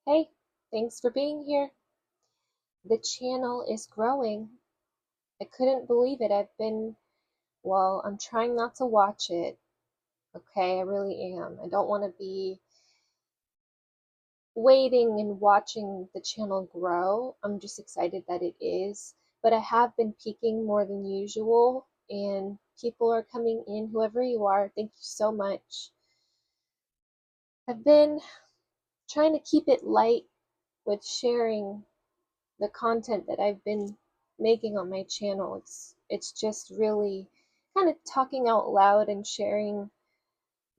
Hey, thanks for being here. The channel is growing. I couldn't believe it. I'm trying not to watch it. Okay, I really am. I don't want to be waiting and watching the channel grow. I'm just excited that it is. But I have been peaking more than usual, and people are coming in. Whoever you are, thank you so much. I've been trying to keep it light with sharing the content that I've been making on my channel. It's just really kind of talking out loud and sharing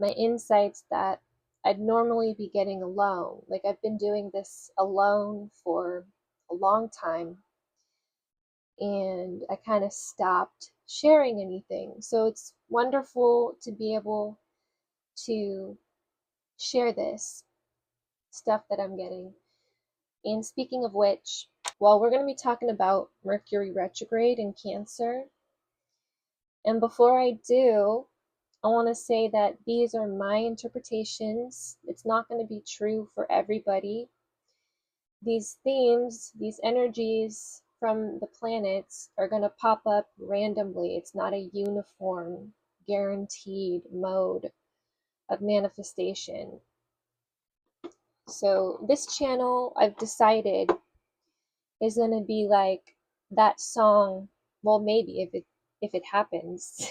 my insights that I'd normally be getting alone. Like I've been doing this alone for a long time and I kind of stopped sharing anything. So it's wonderful to be able to share this stuff that I'm getting. And speaking of which, well, we're going to be talking about Mercury retrograde in Cancer. And before I do, I want to say that these are my interpretations. It's not going to be true for everybody. These themes, these energies from the planets are going to pop up randomly. It's not a uniform, guaranteed mode of manifestation. So, this channel, I've decided, is going to be like that song. Well, maybe if it happens.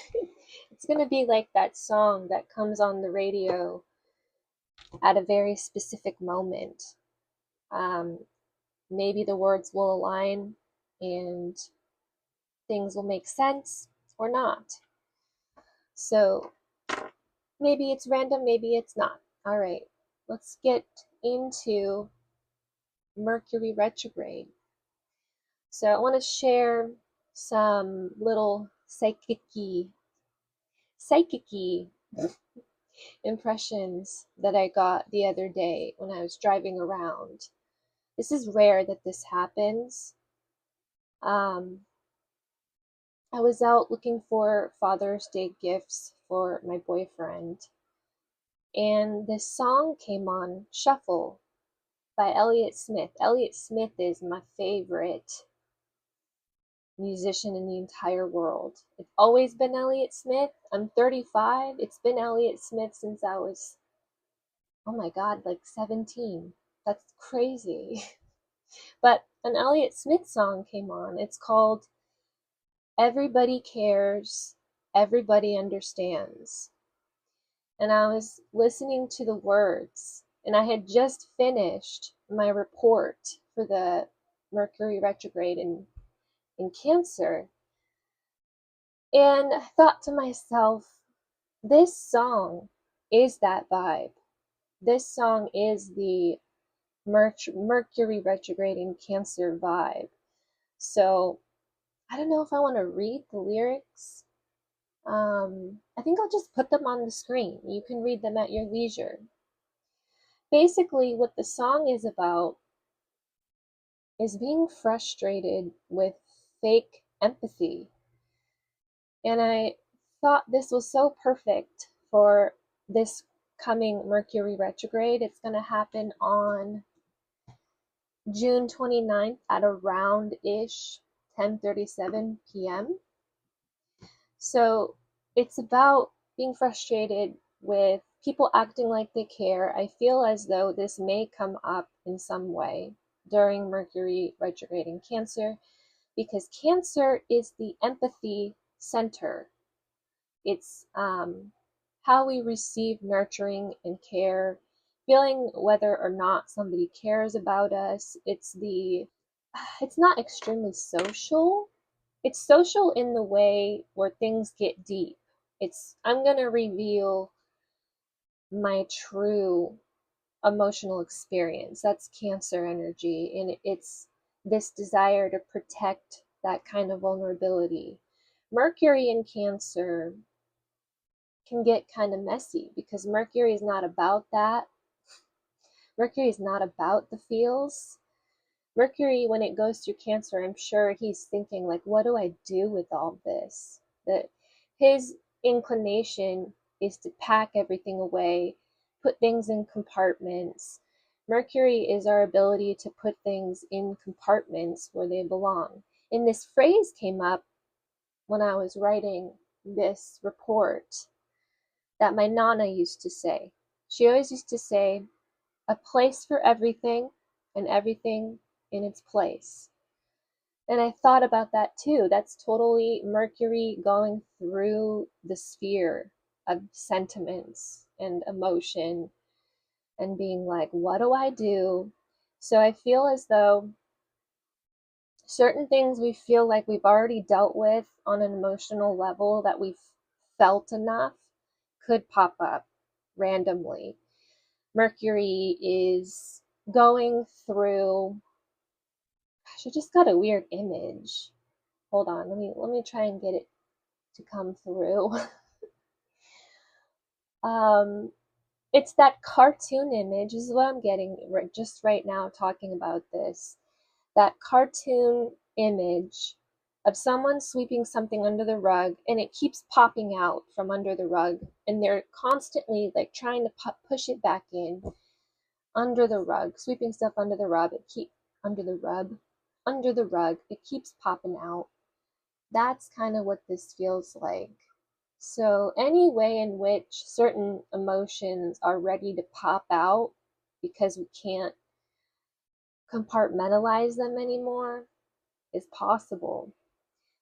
It's going to be like that song that comes on the radio at a very specific moment. um, Maybe the words will align and things will make sense or not. So maybe it's random, maybe it's not. All right, let's get into Mercury retrograde. So I want to share some little psychic impressions that I got the other day when I was driving around. This is rare that this happens. Um, I was out looking for Father's Day gifts for my boyfriend, and this song came on shuffle by Elliott Smith. Elliott Smith is my favorite musician in the entire world. It's always been Elliott Smith. I'm 35. It's been Elliott Smith since I was, oh my God, like 17. That's crazy. But an Elliott Smith song came on. It's called Everybody Cares, Everybody Understands. And I was listening to the words, and I had just finished my report for the Mercury retrograde in Cancer. And I thought to myself, this song is that vibe. This song is the Mercury retrograde in Cancer vibe. So I don't know if I want to read the lyrics. I think I'll just put them on the screen. You can read them at your leisure. Basically, what the song is about is being frustrated with fake empathy. And I thought this was so perfect for this coming Mercury retrograde. It's going to happen on June 29th at around ish 10:37 p.m. So it's about being frustrated with people acting like they care. I feel as though this may come up in some way during Mercury retrograde in Cancer because Cancer is the empathy center. It's how we receive nurturing and care, feeling whether or not somebody cares about us. It's not extremely social. It's social in the way where things get deep. I'm going to reveal my true emotional experience. That's Cancer energy. And it's this desire to protect that kind of vulnerability. Mercury in Cancer can get kind of messy because Mercury is not about that. Mercury is not about the feels. Mercury, when it goes through Cancer, I'm sure he's thinking, like, what do I do with all this? That his inclination is to pack everything away, put things in compartments, Mercury is our ability to put things in compartments where they belong. And this phrase came up when I was writing this report that my Nana used to say. She always used to say, a place for everything and everything in its place. And I thought about that too. That's totally Mercury going through the sphere of sentiments and emotion and being like, what do I do? So I feel as though certain things we feel like we've already dealt with on an emotional level, that we've felt enough, could pop up randomly. Mercury is going through, gosh, I just got a weird image. Hold on, let me try and get it to come through. It's that cartoon image. This is what I'm getting just right now talking about this. That cartoon image of someone sweeping something under the rug, and it keeps popping out from under the rug, and they're constantly like trying to push it back in under the rug, sweeping stuff under the rug. Under the rug. It keeps popping out. That's kind of what this feels like. So any way in which certain emotions are ready to pop out because we can't compartmentalize them anymore is possible.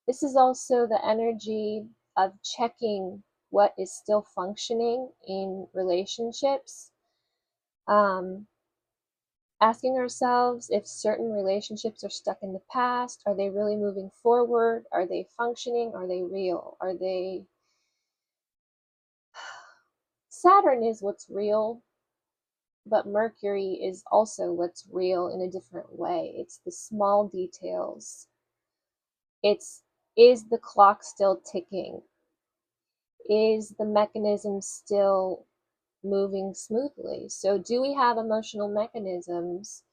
This is also the energy of checking what is still functioning in relationships. Asking ourselves if certain relationships are stuck in the past. Are they really moving forward? Are they functioning? Are they real? Are they... Saturn is what's real, but Mercury is also what's real in a different way. It's the small details. It's, is the clock still ticking? Is the mechanism still moving smoothly? So do we have emotional mechanisms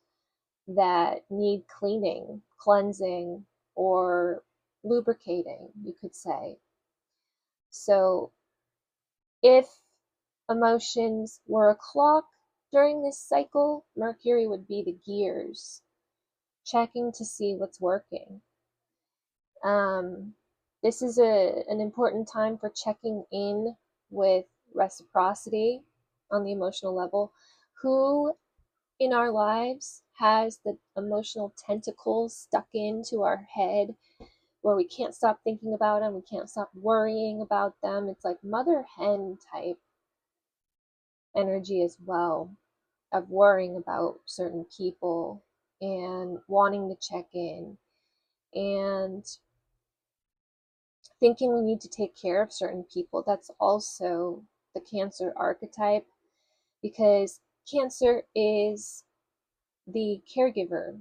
that need cleaning, cleansing, or lubricating, you could say? So if emotions were a clock during this cycle, Mercury would be the gears, checking to see what's working. This is an important time for checking in with reciprocity on the emotional level. Who in our lives has the emotional tentacles stuck into our head where we can't stop thinking about them, we can't stop worrying about them? It's like mother hen type energy as well, of worrying about certain people and wanting to check in and thinking we need to take care of certain people. That's also the Cancer archetype, because Cancer is the caregiver.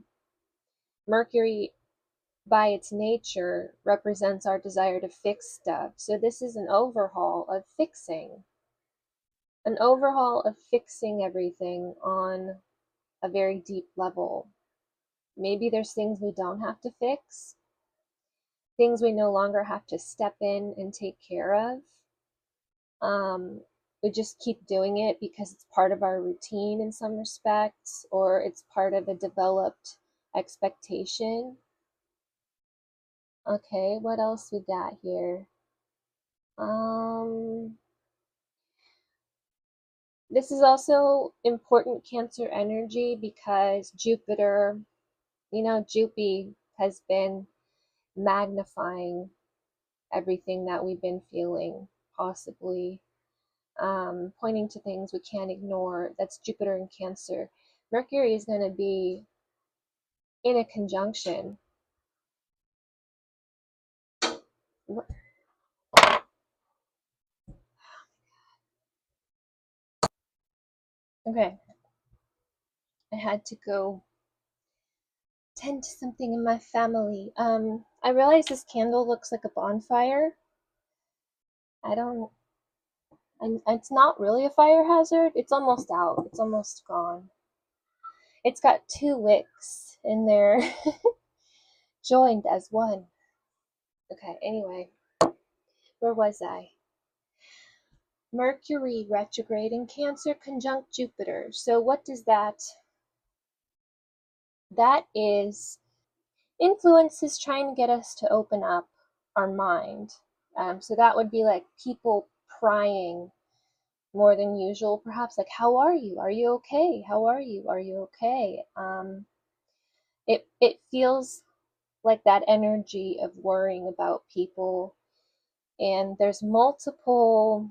Mercury, by its nature, represents our desire to fix stuff. So this is an overhaul of fixing. An overhaul of fixing everything on a very deep level. Maybe there's things we don't have to fix, things we no longer have to step in and take care of. We just keep doing it because it's part of our routine in some respects, or it's part of a developed expectation. Okay, what else we got here? This is also important Cancer energy because Jupiter, Jupiter has been magnifying everything that we've been feeling, possibly pointing to things we can't ignore. That's Jupiter in Cancer. Mercury is going to be in a conjunction. Okay, I had to go tend to something in my family. I realize this candle looks like a bonfire. It's not really a fire hazard. It's almost out. It's almost gone. It's got 2 wicks in there, joined as one. Okay, anyway, where was I? Mercury retrograde in Cancer conjunct Jupiter. So what does that That is influence is trying to get us to open up our mind. So that would be like people prying more than usual, perhaps, like, how are you? Are you okay? How are you? Are you okay? It feels like that energy of worrying about people, and there's multiple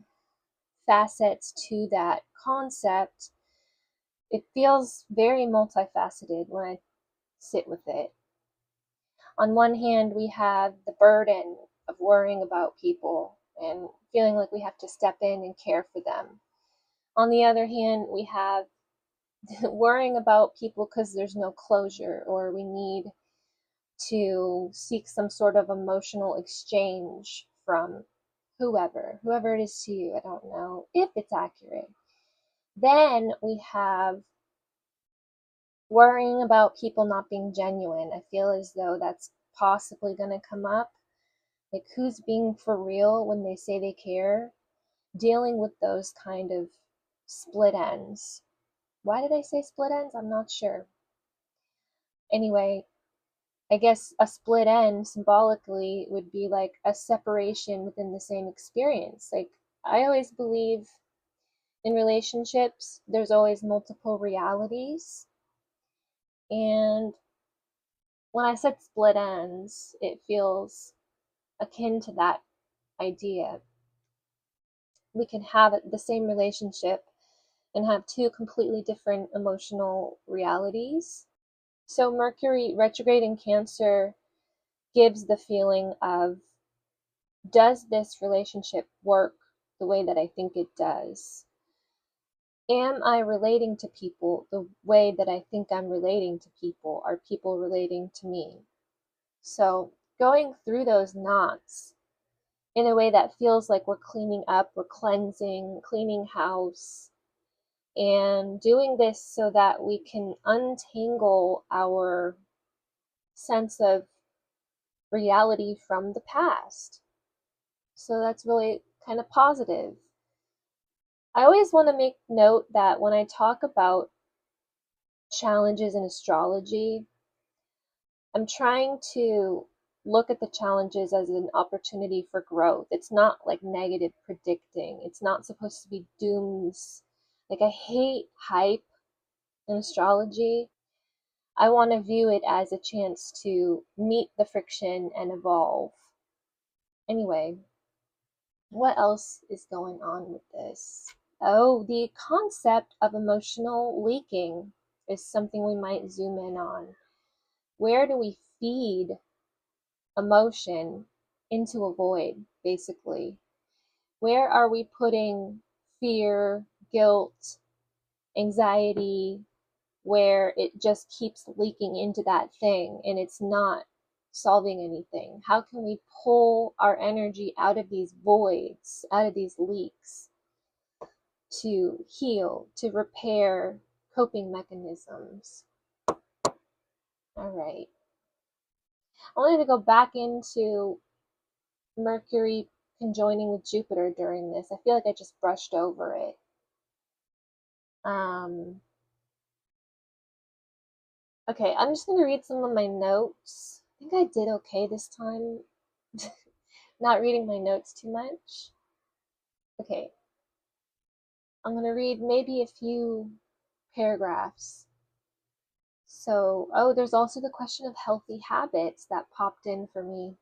facets to that concept. It feels very multifaceted when I sit with it. On one hand, we have the burden of worrying about people and feeling like we have to step in and care for them. On the other hand, we have worrying about people because there's no closure, or we need to seek some sort of emotional exchange from whoever it is to you. I don't know if it's accurate. Then we have worrying about people not being genuine. I feel as though that's possibly going to come up. Like, who's being for real when they say they care? Dealing with those kind of split ends. Why did I say split ends? I'm not sure. Anyway, I guess a split end symbolically would be like a separation within the same experience. Like, I always believe in relationships, there's always multiple realities. And when I said split ends, it feels akin to that idea. We can have the same relationship and have two completely different emotional realities. So, Mercury retrograde in Cancer gives the feeling of, does this relationship work the way that I think it does? Am I relating to people the way that I think I'm relating to people? Are people relating to me? So, going through those knots in a way that feels like we're cleaning up, we're cleansing, cleaning house, and doing this so that we can untangle our sense of reality from the past. So that's really kind of positive. I always want to make note that when I talk about challenges in astrology, I'm trying to look at the challenges as an opportunity for growth. It's not like negative predicting. It's not supposed to be dooms. Like, I hate hype in astrology. I want to view it as a chance to meet the friction and evolve. Anyway, what else is going on with this? Oh, the concept of emotional leaking is something we might zoom in on. Where do we feed emotion into a void, basically? Where are we putting fear, guilt, anxiety, where it just keeps leaking into that thing and it's not solving anything? How can we pull our energy out of these voids, out of these leaks, to heal, to repair coping mechanisms? All right. I wanted to go back into Mercury conjoining with Jupiter during this. I feel like I just brushed over it. Okay, I'm just going to read some of my notes. I think I did okay this time. Not reading my notes too much. Okay, I'm going to read maybe a few paragraphs. So, oh, there's also the question of healthy habits that popped in for me.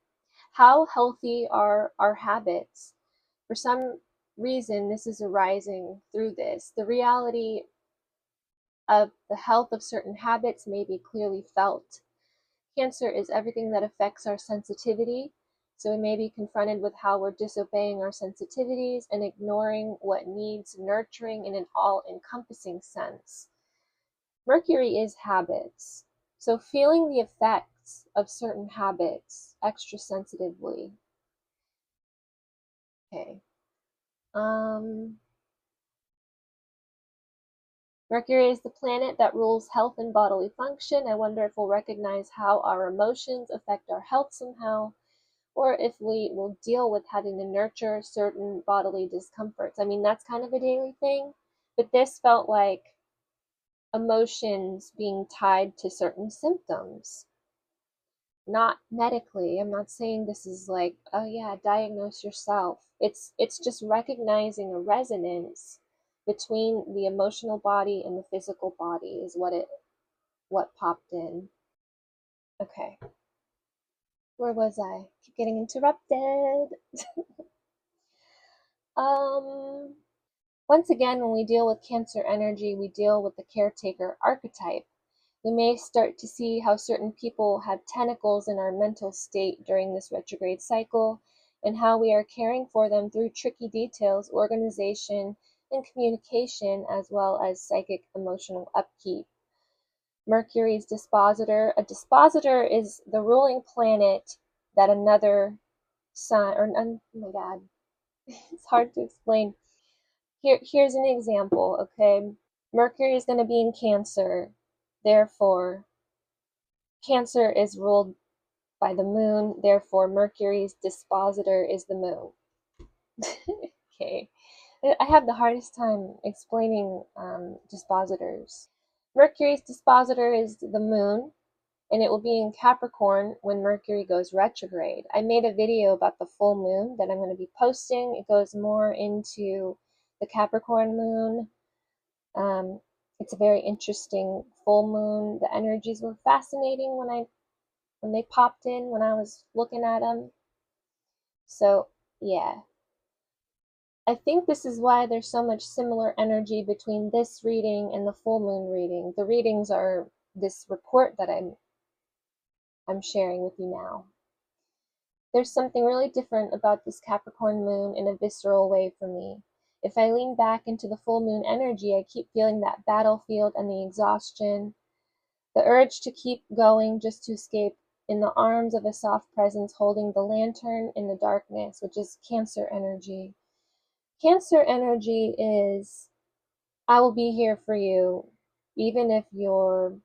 How healthy are our habits? For some reason, this is arising through this. The reality of the health of certain habits may be clearly felt. Cancer is everything that affects our sensitivity, so we may be confronted with how we're disobeying our sensitivities and ignoring what needs nurturing in an all-encompassing sense. Mercury is habits, so feeling the effects of certain habits extra sensitively. Okay. Mercury is the planet that rules health and bodily function. I wonder if we'll recognize how our emotions affect our health somehow, or if we will deal with having to nurture certain bodily discomforts. I mean, that's kind of a daily thing, but this felt like emotions being tied to certain symptoms. Not medically. I'm not saying this is like, oh yeah, diagnose yourself. It's just recognizing a resonance between the emotional body and the physical body is what popped in. Okay. Where was I? Keep getting interrupted. um Once again, when we deal with Cancer energy, we deal with the caretaker archetype. We may start to see how certain people have tentacles in our mental state during this retrograde cycle, and how we are caring for them through tricky details, organization, and communication, as well as psychic emotional upkeep. Mercury's dispositor. A dispositor is the ruling planet that another sign, or oh my god, it's hard to explain. Here's an example, okay? Mercury is going to be in Cancer, therefore Cancer is ruled by the moon, therefore Mercury's dispositor is the moon. Okay, I have the hardest time explaining dispositors. Mercury's dispositor is the moon, and it will be in Capricorn when Mercury goes retrograde. I made a video about the full moon that I'm going to be posting. It goes more into the Capricorn moon. It's a very interesting full moon. The energies were fascinating when they popped in when I was looking at them. So yeah, I think this is why there's so much similar energy between this reading and the full moon reading. The readings are this report that I'm sharing with you now. There's something really different about this Capricorn moon in a visceral way for me. If I lean back into the full moon energy, I keep feeling that battlefield and the exhaustion, the urge to keep going just to escape in the arms of a soft presence holding the lantern in the darkness, which is Cancer energy. Cancer energy is, I will be here for you, even if you're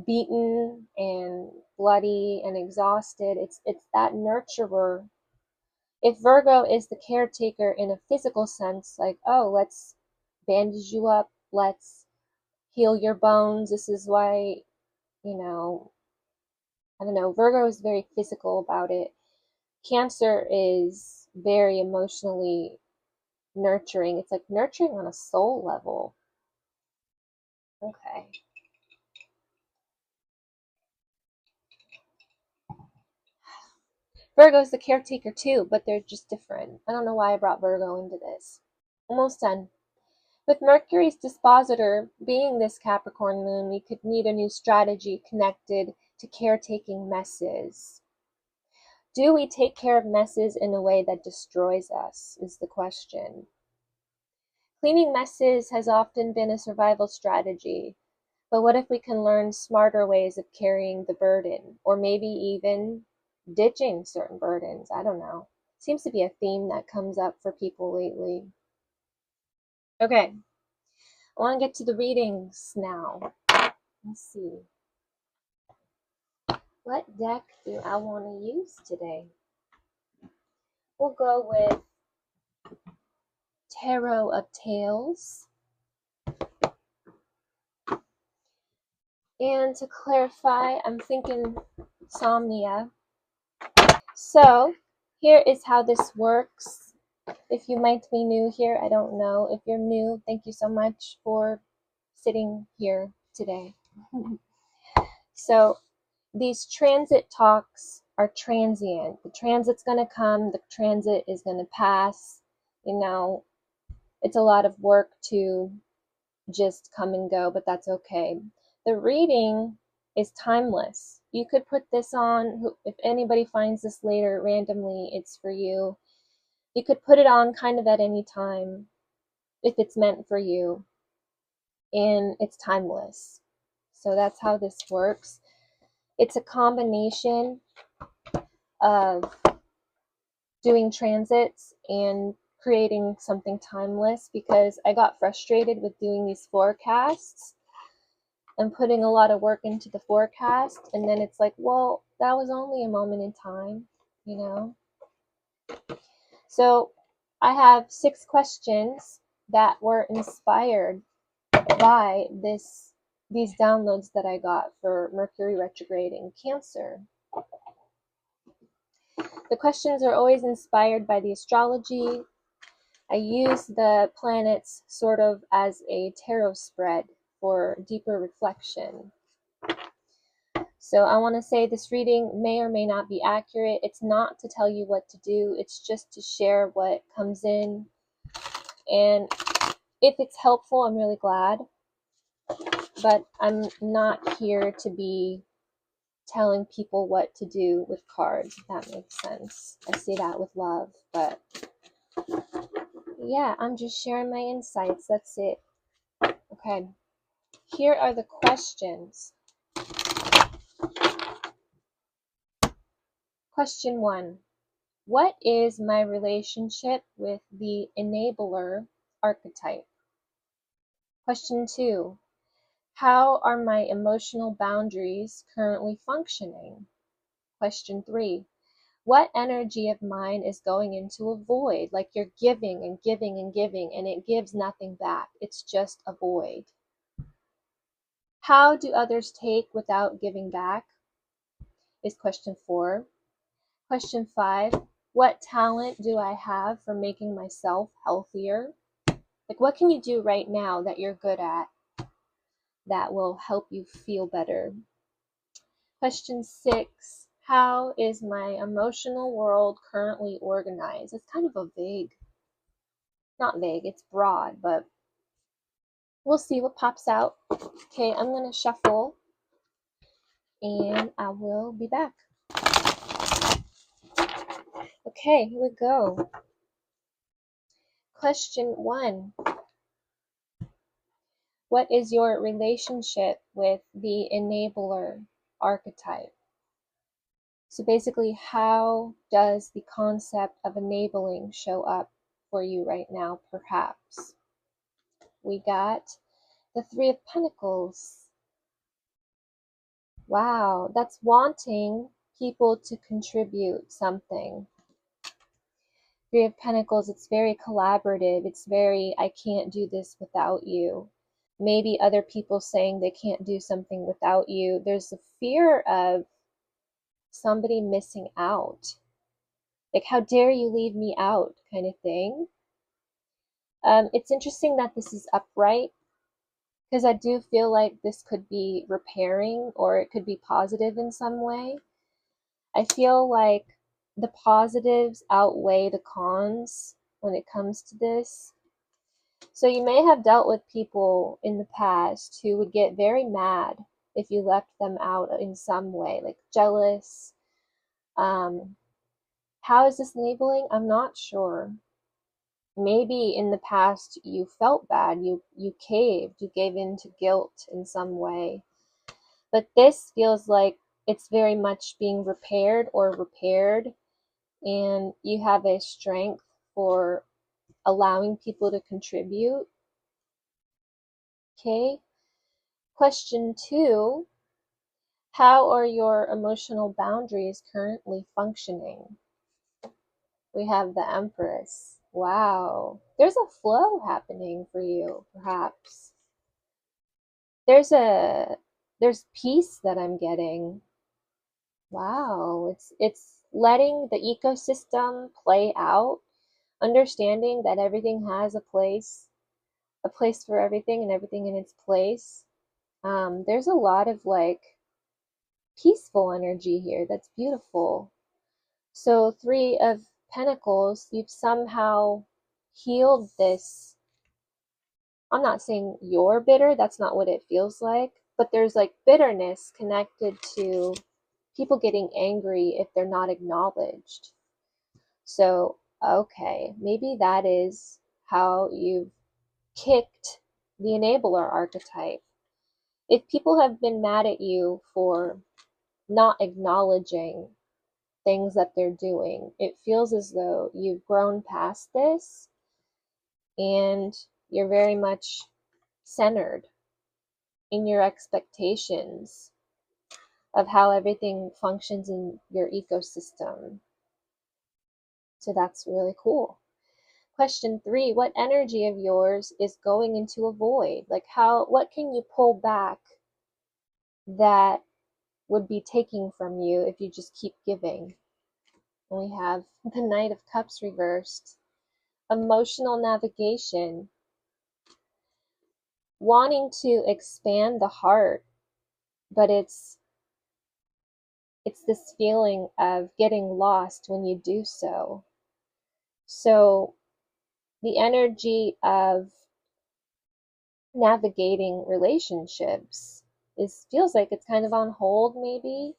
beaten and bloody and exhausted. It's that nurturer. If Virgo is the caretaker in a physical sense, like, oh, let's bandage you up, let's heal your bones. This is why, I don't know, Virgo is very physical about it. Cancer is very emotionally nurturing. It's like nurturing on a soul level. Okay. Virgo's the caretaker too, but they're just different. I don't know why I brought Virgo into this. Almost done. With Mercury's dispositor being this Capricorn moon, we could need a new strategy connected to caretaking messes. Do we take care of messes in a way that destroys us, is the question. Cleaning messes has often been a survival strategy, but what if we can learn smarter ways of carrying the burden, or maybe even ditching certain burdens? I don't know. Seems to be a theme that comes up for people lately. Okay, I want to get to the readings now. Let's see. What deck do I want to use today? We'll go with Tarot of Tales. And to clarify, I'm thinking Somnia. So, here is how this works. If you might be new here, I don't know. If you're new, thank you so much for sitting here today. So, these transit talks are transient. The transit's going to come, the transit is going to pass. It's a lot of work to just come and go, but that's okay. The reading is timeless. You could put this on, if anybody finds this later randomly, it's for you. You could put it on kind of at any time if it's meant for you, and it's timeless. So that's how this works. It's a combination of doing transits and creating something timeless, because I got frustrated with doing these forecasts and putting a lot of work into the forecast, and then it's like, well, that was only a moment in time, So I have 6 questions that were inspired by this these downloads that I got for Mercury retrograde in Cancer. The questions are always inspired by the astrology. I use the planets sort of as a tarot spread for deeper reflection. So I want to say this reading may or may not be accurate. It's not to tell you what to do. It's just to share what comes in. And if it's helpful, I'm really glad. But I'm not here to be telling people what to do with cards, if that makes sense. I say that with love, but yeah, I'm just sharing my insights. That's it. Okay, here are the questions. Question 1. What is my relationship with the enabler archetype? Question 2. How are my emotional boundaries currently functioning? Question 3. What energy of mine is going into a void? Like you're giving and giving and giving, and it gives nothing back. It's just a void. How do others take without giving back? Is question 4. Question 5. What talent do I have for making myself healthier? Like, what can you do right now that you're good at that will help you feel better? Question 6. How is my emotional world currently organized? It's kind of a vague, not vague, it's broad, but we'll see what pops out. Okay, I'm going to shuffle and I will be back. Okay, here we go. Question 1. What is your relationship with the enabler archetype? So basically, how does the concept of enabling show up for you right now, perhaps? We got the Three of Pentacles. Wow, that's wanting people to contribute something. Three of Pentacles, it's very collaborative. It's very, I can't do this without you. Maybe other people saying they can't do something without you. There's a fear of somebody missing out. Like, how dare you leave me out kind of thing. It's interesting that this is upright, because I do feel like this could be repairing or it could be positive in some way. I feel like the positives outweigh the cons when it comes to this. So you may have dealt with people in the past who would get very mad if you left them out in some way, like jealous. How is this enabling? I'm not sure. Maybe in the past you felt bad, you caved, you gave in to guilt in some way. But this feels like it's very much being repaired or repaired, and you have a strength for allowing people to contribute. Okay. Question 2. How are your emotional boundaries currently functioning? We have the Empress. Wow. There's a flow happening for you, perhaps. There's peace that I'm getting. Wow. It's letting the ecosystem play out, understanding that everything has a place for everything and everything in its place. There's a lot of like peaceful energy here. That's beautiful. So, Three of Pentacles, you've somehow healed this. I'm not saying you're bitter, that's not what it feels like, but there's like bitterness connected to people getting angry if they're not acknowledged. So, okay, maybe that is how you've kicked the enabler archetype. If people have been mad at you for not acknowledging things that they're doing, it feels as though you've grown past this and you're very much centered in your expectations of how everything functions in your ecosystem. So that's really cool. Question 3, what energy of yours is going into a void? Like what can you pull back that would be taking from you if you just keep giving. And we have the Knight of Cups reversed. Emotional navigation. Wanting to expand the heart, but it's this feeling of getting lost when you do so. So the energy of navigating relationships feels like it's kind of on hold, maybe.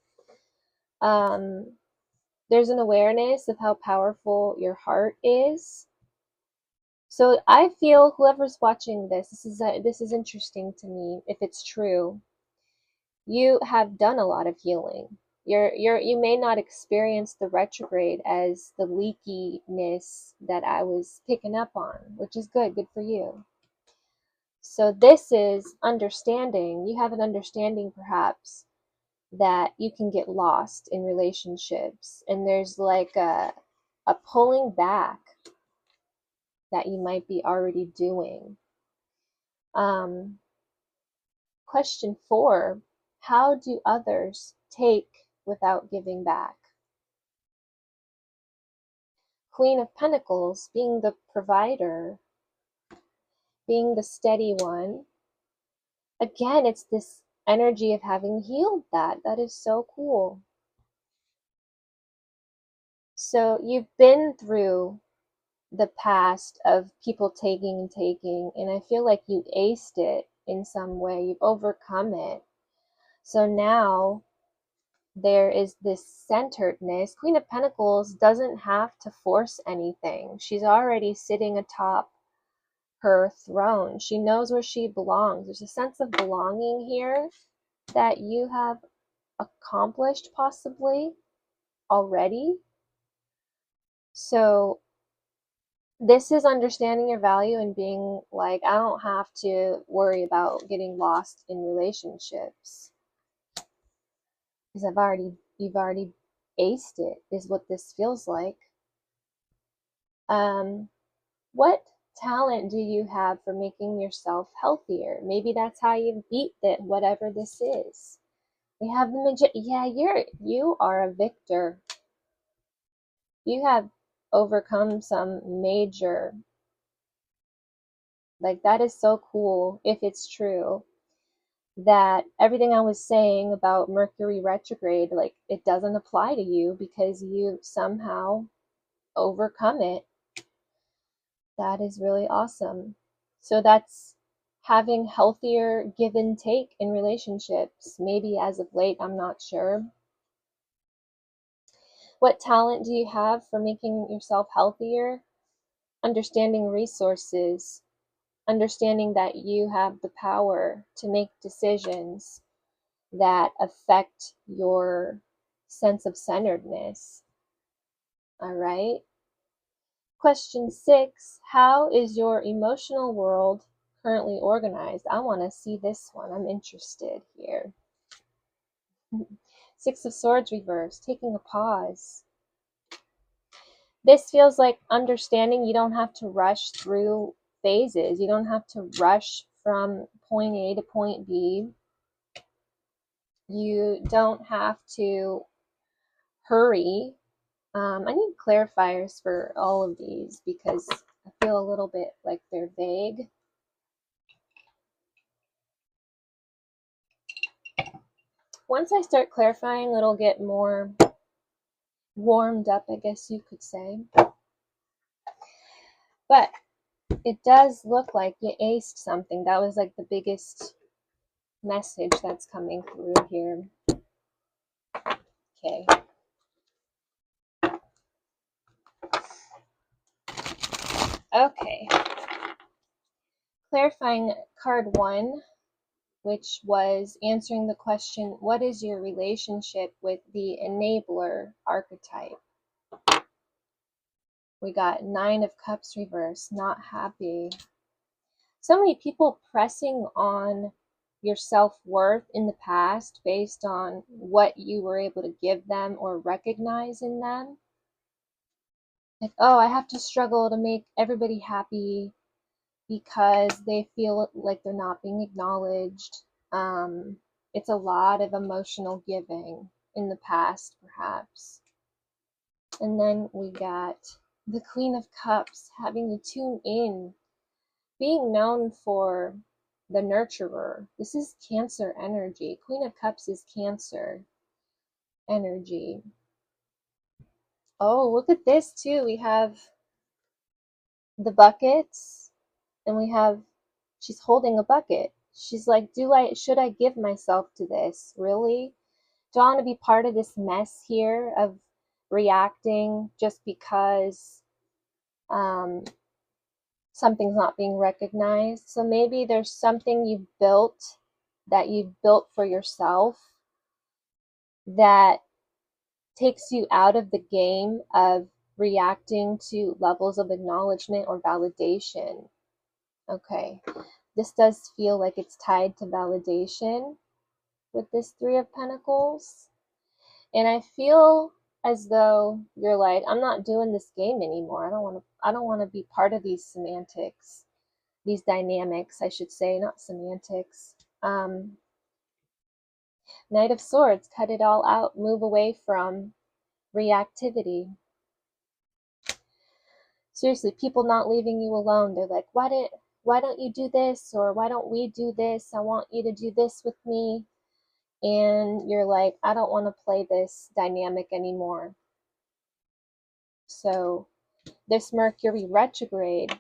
There's an awareness of how powerful your heart is. So I feel whoever's watching this is interesting to me. If it's true, you have done a lot of healing. You may not experience the retrograde as the leakiness that I was picking up on, which is good for you. So this is understanding. You have an understanding perhaps that you can get lost in relationships, and there's like a pulling back that you might be already doing. Question 4, how do others take without giving back? Queen of Pentacles, being the provider, being the steady one. Again, it's this energy of having healed that. That is so cool. So you've been through the past of people taking and taking, and I feel like you aced it in some way. You've overcome it. So now there is this centeredness. Queen of Pentacles doesn't have to force anything. She's already sitting atop her throne. She knows where she belongs. There's a sense of belonging here that you have accomplished possibly already. So this is understanding your value and being like, I don't have to worry about getting lost in relationships because you've already aced it, is what this feels like. What talent do you have for making yourself healthier? Maybe that's how you beat it, whatever this is. We have the Magician. Yeah, you are a victor. You have overcome some major, like, that is so cool if it's true that everything I was saying about Mercury retrograde, like, it doesn't apply to you because you somehow overcome it. That is really awesome. So that's having healthier give and take in relationships. Maybe as of late, I'm not sure. What talent do you have for making yourself healthier? Understanding resources, understanding that you have the power to make decisions that affect your sense of centeredness. All right. Question 6, how is your emotional world currently organized? I want to see this one. I'm interested here. 6 of Swords reversed, taking a pause. This feels like understanding you don't have to rush through phases. You don't have to rush from point A to point B. You don't have to hurry. I need clarifiers for all of these because I feel a little bit like they're vague. Once I start clarifying, it'll get more warmed up, I guess you could say. But it does look like you aced something. That was like the biggest message that's coming through here. Okay. Okay. Clarifying card 1, which was answering the question, what is your relationship with the enabler archetype? We got 9 of Cups reversed, not happy. So many people pressing on your self-worth in the past based on what you were able to give them or recognize in them. Like, oh, I have to struggle to make everybody happy because they feel like they're not being acknowledged. It's a lot of emotional giving in the past, perhaps. And then we got the Queen of Cups, having to tune in, being known for the nurturer. This is Cancer energy. Queen of Cups is Cancer energy. Oh, look at this too. We have the buckets, and we have, she's holding a bucket. She's like, should I give myself to this? Really? Do I want to be part of this mess here of reacting just because something's not being recognized? So maybe there's something you built, that you built for yourself, that takes you out of the game of reacting to levels of acknowledgement or validation. Okay, this does feel like it's tied to validation with this Three of Pentacles. And I feel as though you're like, I'm not doing this game anymore. I don't want to be part of these semantics, these dynamics, I should say, not semantics. Knight of Swords, cut it all out, move away from reactivity. Seriously, people not leaving you alone. They're like, why don't you do this? Or why don't we do this? I want you to do this with me. And you're like, I don't want to play this dynamic anymore. So this Mercury retrograde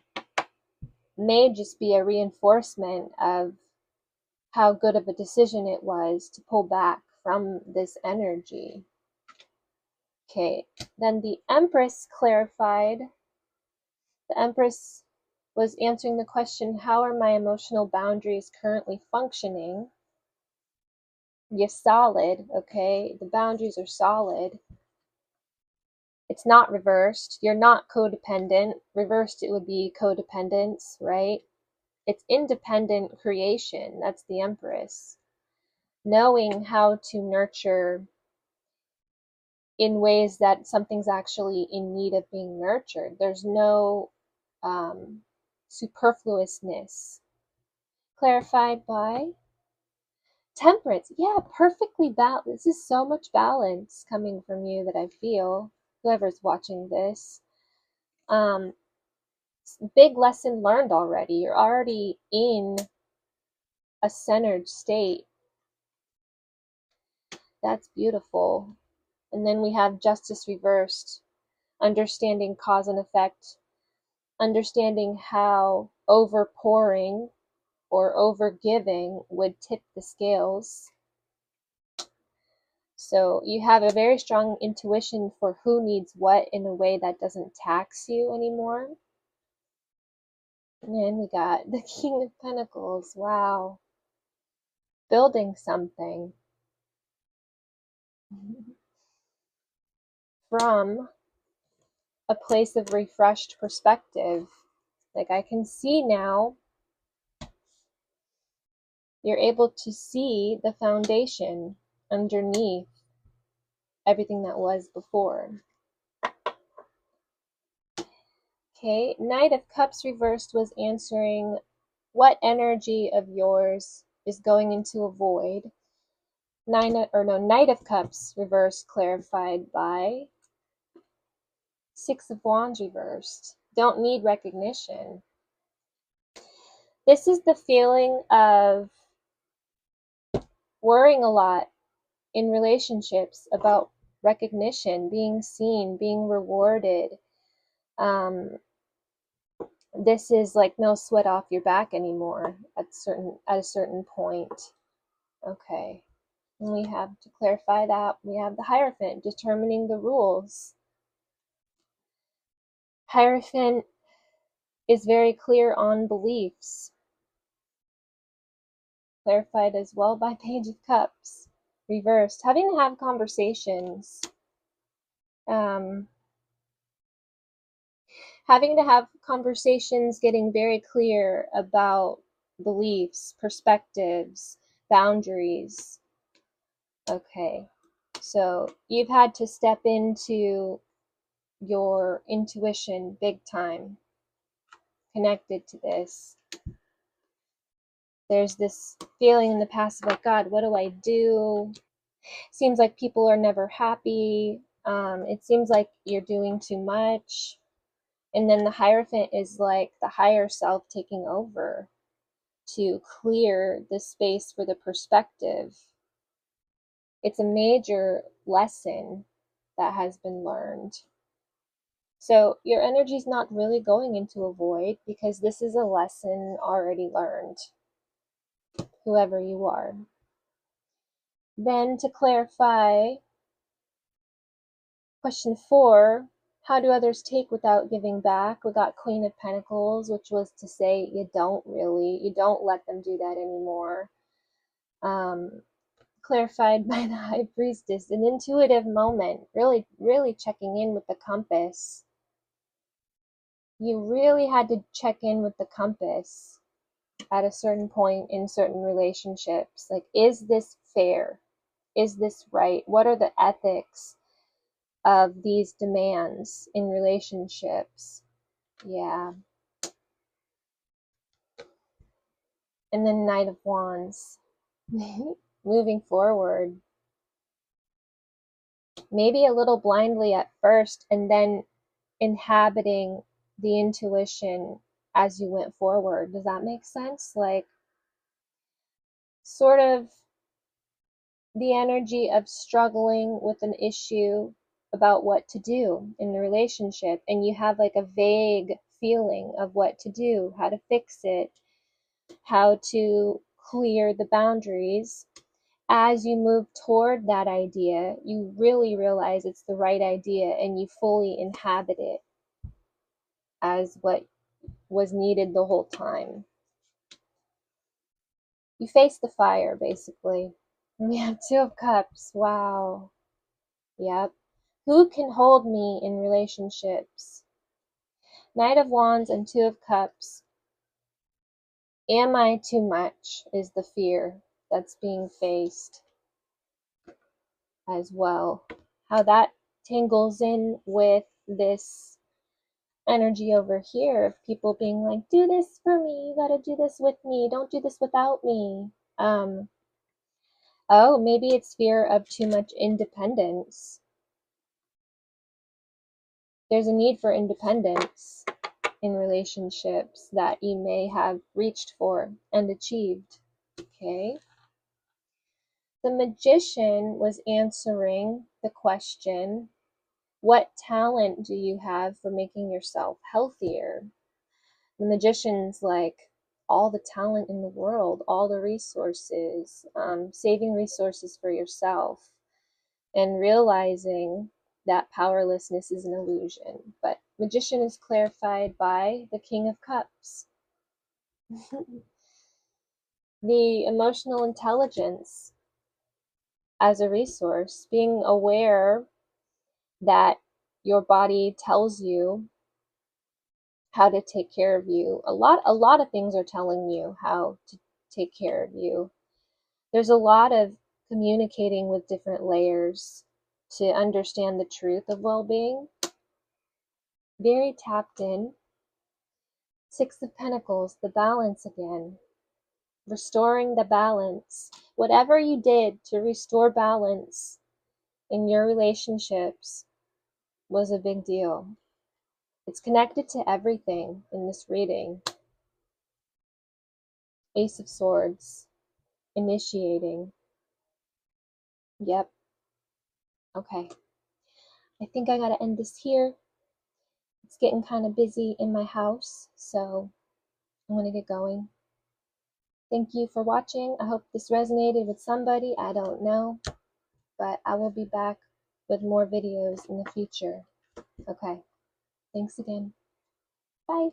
may just be a reinforcement of how good of a decision it was to pull back from this energy. Okay, then the Empress clarified. The Empress was answering the question, how are my emotional boundaries currently functioning? You're solid, okay? The boundaries are solid. It's not reversed. You're not codependent. Reversed, it would be codependence, right? It's independent creation. That's the Empress. Knowing how to nurture in ways that something's actually in need of being nurtured. There's no superfluousness. Clarified by Temperance. Yeah, perfectly balanced. This is so much balance coming from you that I feel, whoever's watching this. Big lesson learned already. You're already in a centered state. That's beautiful. And then we have Justice reversed, understanding cause and effect, understanding how overpouring or overgiving would tip the scales. So you have a very strong intuition for who needs what in a way that doesn't tax you anymore. And then we got the King of Pentacles. Wow. Building something from a place of refreshed perspective. Like, I can see now, you're able to see the foundation underneath everything that was before. Okay, Knight of Cups reversed was answering what energy of yours is going into a void. Knight of Cups reversed clarified by Six of Wands reversed. Don't need recognition. This is the feeling of worrying a lot in relationships about recognition, being seen, being rewarded. This is like no sweat off your back anymore at a certain point. Okay. And we have to clarify that. We have the Hierophant determining the rules. Hierophant is very clear on beliefs. Clarified as well by Page of Cups. Reversed. Having to have conversations. Having to have conversations, getting very clear about beliefs, perspectives, boundaries. Okay. So you've had to step into your intuition big time, connected to this. There's this feeling in the past of like, God, what do I do? Seems like people are never happy. It seems like you're doing too much. And then the Hierophant is like the higher self taking over to clear the space for the perspective. It's a major lesson that has been learned. So your energy is not really going into a void because this is a lesson already learned, whoever you are. Then to clarify, question 4, how do others take without giving back? We got Queen of Pentacles, which was to say you don't let them do that anymore. Clarified by the High Priestess, an intuitive moment, really, really checking in with the compass. You really had to check in with the compass at a certain point in certain relationships. Like, is this fair? Is this right? What are the ethics of these demands in relationships? Yeah. And then Knight of Wands. Moving forward. Maybe a little blindly at first, and then inhabiting the intuition as you went forward. Does that make sense? Like, sort of the energy of struggling with an issue about what to do in the relationship, and you have like a vague feeling of what to do, how to fix it, how to clear the boundaries. As you move toward that idea, you really realize it's the right idea and you fully inhabit it as what was needed the whole time. You face the fire, basically. And we have Two of Cups. Wow. Yep. Who can hold me in relationships? Knight of Wands and Two of Cups. Am I too much is the fear that's being faced as well. How that tangles in with this energy over here of people being like, do this for me, you gotta do this with me, don't do this without me. Oh, maybe it's fear of too much independence. There's a need for independence in relationships that you may have reached for and achieved. Okay. The Magician was answering the question, what talent do you have for making yourself healthier? The Magician's like, all the talent in the world, all the resources, saving resources for yourself, and realizing that powerlessness is an illusion. But Magician is clarified by the King of Cups. The emotional intelligence as a resource, being aware that your body tells you how to take care of you. A lot of things are telling you how to take care of you. There's a lot of communicating with different layers to understand the truth of well-being. Very tapped in. Six of Pentacles, the balance again. Restoring the balance. Whatever you did to restore balance in your relationships was a big deal. It's connected to everything in this reading. Ace of Swords. Initiating. Yep. Okay. I think I gotta end this here. It's getting kind of busy in my house, so I'm gonna get going. Thank you for watching. I hope this resonated with somebody. I don't know, but I will be back with more videos in the future. Okay. Thanks again. Bye.